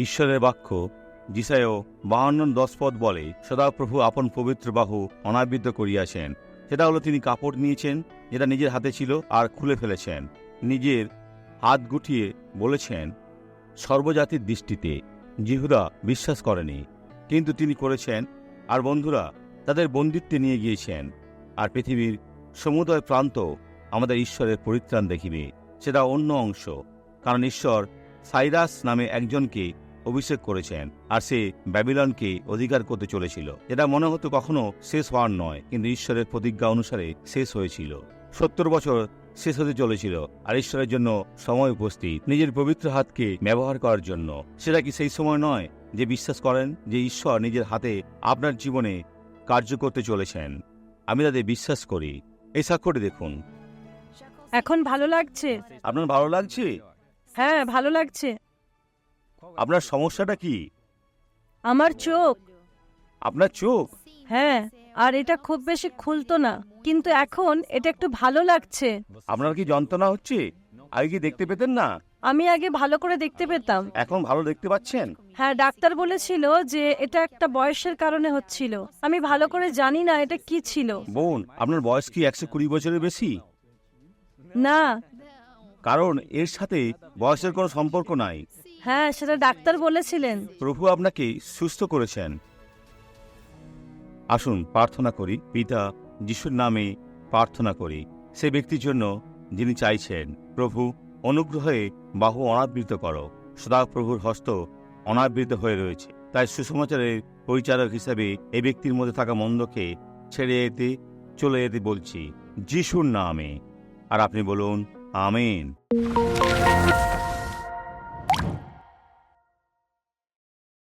ঈশ্বরের বাক্য যিশায় 52:10 বলে, সদাপ্রভু আপন পবিত্র বাহু অনাবৃত করিয়াছেন। সেটা হলো তিনি কাপড় নিয়েছেন যেটা নিজের হাতে ছিল আর খুলে ফেলেছেন। নিজের হাত গুটিয়ে বলেছেন, সর্বজাতির দৃষ্টিতে জিহুদা বিশ্বাস করেনি, কিন্তু তিনি করেছেন। আর বন্ধুরা তাদের বন্দিত্বে নিয়ে গিয়েছেন। আর পৃথিবীর সমুদয় প্রান্ত আমাদের ঈশ্বরের পরিত্রাণ দেখিবে। সেটা অন্য অংশ, কারণ ঈশ্বর সাইরাস নামে একজনকে অভিষেক করেছেন, আর সে ব্যাবিলনকে অধিকার করতে চলেছিল। এটা মনে হতো কখনো শেষ হওয়ার নয়, কিন্তু ঈশ্বরের প্রতিজ্ঞা অনুসারে শেষ হয়েছিল। 70 বছর শেষ হতে চলেছিল, আর ঈশ্বরের জন্য সময় উপস্থিত নিজের পবিত্র হাতকে ব্যবহার করার জন্য। সেটা কি সেই সময় নয় যে বিশ্বাস করেন যে ঈশ্বর নিজের হাতে আপনার জীবনে কার্য করতে চলেছেন? আমি তাদের বিশ্বাস করি। এই সাক্ষ্যটি দেখুন। এখন ভালো লাগছে? আপনার ভালো লাগছে? হ্যাঁ, ভালো লাগছে। আপনার সমস্যাটা কি? আমার চোখ। আপনার চোখ? হ্যাঁ, আর এটা খুব বেশি খুলতো না, কিন্তু এখন এটা একটু ভালো লাগছে। আপনার কি যন্ত্রণা হচ্ছে? আগে কি দেখতে পেতেন না? আমি আগে ভালো করে দেখতে পেতাম। এখন ভালো দেখতে পাচ্ছেন? হ্যাঁ, ডাক্তার বলেছিল যে এটা একটা বয়সের কারণে হচ্ছিল। আমি ভালো করে জানি না এটা কি ছিল। বোন, আপনার বয়স কি 120 বছরের বেশি? না। কারণ এর সাথে বয়সের কোনো সম্পর্ক নাই। হ্যাঁ, সেটা ডাক্তার বলেছিলেন। প্রভু আপনাকে সুস্থ করেছেন। আসুন প্রার্থনা করি। পিতা যিশুর নামে প্রার্থনা করি সে ব্যক্তির জন্য যিনি চাইছেন, প্রভু অনুগ্রহে বাহু অনাবৃত করো। সদাপ্রভুর হস্ত অনাবৃত হয়ে রয়েছে, তাই সুসমাচারের পরিচারক হিসেবে এই ব্যক্তির মধ্যে থাকা মন্দকে ছেড়ে চলে যেতে বলছি যিশুর নামে। আর আপনি বলুন, আমেন।